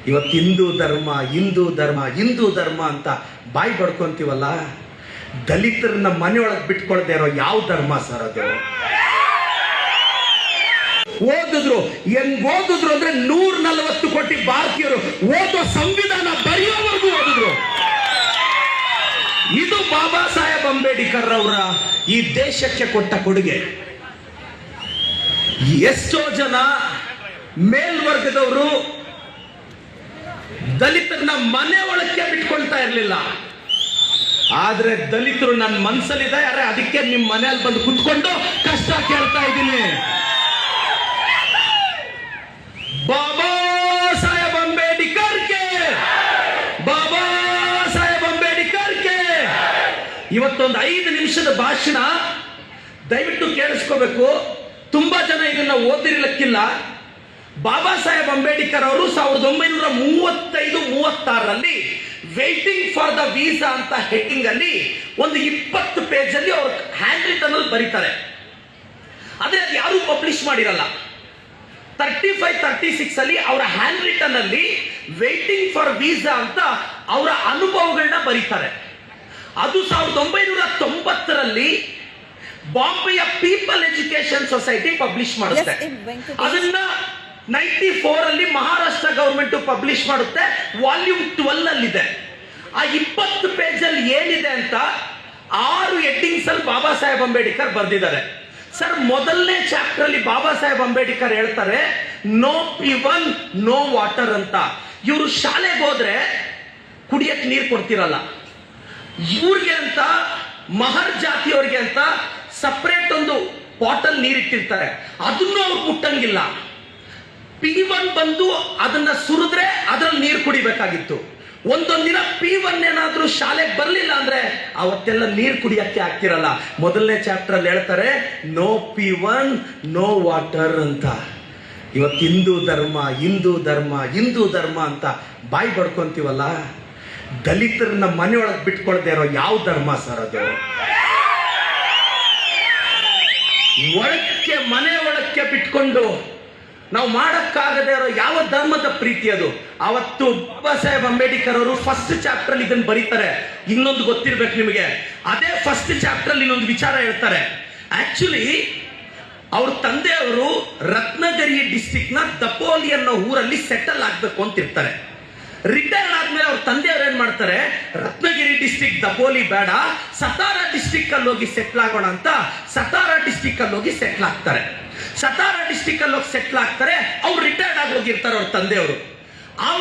ಇವತ್ತು ಹಿಂದೂ ಧರ್ಮ ಹಿಂದೂ ಧರ್ಮ ಹಿಂದೂ ಧರ್ಮ ಅಂತ ಬಾಯಿ ಬಡ್ಕೊಂತೀವಲ್ಲ, ದಲಿತರನ್ನ ಮನೆಯೊಳಗೆ ಬಿಟ್ಕೊಳ್ದೇ ಇರೋ ಯಾವ ಧರ್ಮ ಸರ್ ಅದು? ಓದಿದ್ರು ಹೆಂಗ್ ಓದಿದ್ರು ಅಂದ್ರೆ 140 ಕೋಟಿ ಭಾರತೀಯರು ಓದೋ ಸಂವಿಧಾನ ಬರೆಯೋವರೆಗೂ ಓದಿದ್ರು. ಇದು ಬಾಬಾ ಸಾಹೇಬ್ ಅಂಬೇಡ್ಕರ್ ಅವರ ಈ ದೇಶಕ್ಕೆ ಕೊಟ್ಟ ಕೊಡುಗೆ. ಎಷ್ಟೋ ಜನ ಮೇಲ್ವರ್ಗದವರು ದಲಿತರನ್ನ ಮನೆ ಒಳಕ್ಕೆ ಬಿಟ್ಕೊಳ್ತಾ ಇರ್ಲಿಲ್ಲ. ಆದ್ರೆ ದಲಿತರು ನನ್ನ ಮನಸ್ಸಲ್ಲಿದ್ದಾರೆ, ಅದಕ್ಕೆ ನಿಮ್ ಮನೆಯಲ್ಲಿ ಬಂದು ಕುತ್ಕೊಂಡು ಕಷ್ಟ ಕೇಳ್ತಾ ಇದ್ದೀನಿ. ಬಾಬಾ ಸಾಹೇಬ್ ಅಂಬೇಡ್ಕರ್ಗೆ, ಬಾಬಾ ಸಾಹೇಬ್ ಅಂಬೇಡ್ಕರ್ಗೆ. ಇವತ್ತೊಂದು 5 ನಿಮಿಷದ ಭಾಷಣ ದಯವಿಟ್ಟು ಕೇಳಿಸ್ಕೋಬೇಕು. ತುಂಬಾ ಜನ ಇದನ್ನ ಓದಿರ್ಲಿಕ್ಕಿಲ್ಲ. ಬಾಬಾ ಸಾಹೇಬ್ ಅಂಬೇಡ್ಕರ್ ಅವರು 1935-36ರಲ್ಲಿ ವೇಟಿಂಗ್ ಫಾರ್ ದ ವೀಸಾ ಅಂತ ಹೆಡ್ಡಿಂಗ್ ಅಲ್ಲಿ ಒಂದು 20 ಪೇಜ್ ಅಲ್ಲಿ ಅವರು ಹ್ಯಾಂಡ್ ರಿಟನ್ ಅಲ್ಲಿ ಬರೀತಾರೆ. ಆದ್ರೆ ಅದು ಯಾರು ಪಬ್ಲಿಷ್ ಮಾಡಿರಲ್ಲ. 35-36 ಅಲ್ಲಿ ಅವರ ಹ್ಯಾಂಡ್ ರಿಟನ್ ಅಲ್ಲಿ ವೇಟಿಂಗ್ ಫಾರ್ ವೀಸಾ ಅಂತ ಅವರ ಅನುಭವಗಳನ್ನ ಬರೀತಾರೆ. ಅದು 1990ರಲ್ಲಿ ಬಾಂಬೆಯ ಪೀಪಲ್ ಎಜುಕೇಶನ್ ಸೊಸೈಟಿ ಪಬ್ಲಿಷ್ ಮಾಡುತ್ತೆ. ಅದನ್ನ 94 ಅಲ್ಲಿ ಮಹಾರಾಷ್ಟ್ರ ಗವರ್ಮೆಂಟ್ ಪಬ್ಲಿಷ್ ಮಾಡುತ್ತೆ. ವಾಲ್ಯೂಮ್ 12 ಅಲ್ಲಿದೆ. ಆ 20 ಪೇಜ್ ಅಲ್ಲಿ ಏನಿದೆ ಅಂತ 6 ಹೆಡ್ಡಿಂಗ್ಸ್ ಅಲ್ಲಿ ಬಾಬಾ ಸಾಹೇಬ್ ಅಂಬೇಡ್ಕರ್ ಬರೆದಿದ್ದಾರೆ. ಸರ್, ಮೊದಲನೇ ಚಾಪ್ಟರ್ ಅಲ್ಲಿ ಬಾಬಾ ಸಾಹೇಬ್ ಅಂಬೇಡ್ಕರ್ ಹೇಳ್ತಾರೆ ನೋ ಪಿವನ್ ನೋ ವಾಟರ್ ಅಂತ. ಇವರು ಶಾಲೆಗೆ ಹೋದ್ರೆ ಕುಡಿಯಕ್ಕೆ ನೀರು ಕೊಡ್ತಿರಲ್ಲ. ಇವ್ರಿಗೆ ಅಂತ ಮಹರ್ ಜಾತಿಯವ್ರಿಗೆ ಅಂತ ಸಪರೇಟ್ ಒಂದು ಬಾಟಲ್ ನೀರು ಇಟ್ಟಿರ್ತಾರೆ. ಅದನ್ನು ಅವ್ರು ಮುಟ್ಟಂಗಿಲ್ಲ. P1 ಬಂದು ಅದನ್ನ ಸುರಿದ್ರೆ ಅದ್ರಲ್ಲಿ ನೀರು ಕುಡಿಬೇಕಾಗಿತ್ತು. ಒಂದೊಂದಿನ P1 ಏನಾದ್ರೂ ಶಾಲೆಗೆ ಬರ್ಲಿಲ್ಲ ಅಂದ್ರೆ ಅವತ್ತೆಲ್ಲ ನೀರು ಕುಡಿಯಕ್ಕೆ ಆಗ್ತಿರಲ್ಲ. ಮೊದಲನೇ ಚಾಪ್ಟರ್ ಅಲ್ಲಿ ಹೇಳ್ತಾರೆ ನೋ P1 ನೋ ವಾಟರ್ ಅಂತ. ಇವತ್ತು ಹಿಂದೂ ಧರ್ಮ ಹಿಂದೂ ಧರ್ಮ ಹಿಂದೂ ಧರ್ಮ ಅಂತ ಬಾಯಿ ಬಡ್ಕೊಂತೀವಲ್ಲ, ದಲಿತರನ್ನ ಮನೆಯೊಳಗೆ ಬಿಟ್ಕೊಳ್ದೇ ಇರೋ ಯಾವ ಧರ್ಮ ಸರ್ ಅದು? ಒಳಕ್ಕೆ ಮನೆ ಒಳಕ್ಕೆ ಬಿಟ್ಕೊಂಡು ನಾವು ಮಾಡಕ್ಕಾಗದೇ ಇರೋ ಯಾವ ಧರ್ಮದ ಪ್ರೀತಿ ಅದು? ಅವತ್ತು ಬಾಬಾ ಸಾಹೇಬ್ ಅಂಬೇಡ್ಕರ್ ಅವರು ಫಸ್ಟ್ ಚಾಪ್ಟರ್ ಅಲ್ಲಿ ಇದನ್ನು ಬರೀತಾರೆ. ಇನ್ನೊಂದು ಗೊತ್ತಿರ್ಬೇಕು ನಿಮಗೆ, ಅದೇ ಫಸ್ಟ್ ಚಾಪ್ಟರ್ ಅಲ್ಲಿ ಇನ್ನೊಂದು ವಿಚಾರ ಹೇಳ್ತಾರೆ. ಆಕ್ಚುಲಿ ಅವ್ರ ತಂದೆಯವರು ರತ್ನಗಿರಿ ಡಿಸ್ಟ್ರಿಕ್ಟ್ ನ ದಪೋಲಿ ಅನ್ನೋ ಊರಲ್ಲಿ ಸೆಟಲ್ ಆಗ್ಬೇಕು ಅಂತ ಇರ್ತಾರೆ. ರಿಟೈರ್ಡ್ ಆದ್ಮೇಲೆ ಅವ್ರ ತಂದೆಯವರು ಏನ್ ಮಾಡ್ತಾರೆ, ರತ್ನಗಿರಿ ಡಿಸ್ಟ್ರಿಕ್ಟ್ ದಪೋಲಿ ಬೇಡ, ಸತಾರಾ ಡಿಸ್ಟ್ರಿಕ್ಟ್ ಅಲ್ಲಿ ಹೋಗಿ ಸೆಟ್ಲ್ ಆಗೋಣ ಅಂತ ಸತಾರಾ ಡಿಸ್ಟ್ರಿಕ್ಟ್ ಅಲ್ಲಿ ಹೋಗಿ ಸೆಟ್ಲ್ ಆಗ್ತಾರೆ. ಸತಾರಾ ಡಿಸ್ಟ್ರಿಕ್ಟ್ ಅಲ್ಲಿ ಹೋಗಿ ಸೆಟ್ಲ್ ಆಗ್ತಾರೆ. ಅವ್ರು ರಿಟೈರ್ಡ್ ಆಗಿ ಹೋಗಿರ್ತಾರೆ ಅವ್ರ ತಂದೆಯವರು.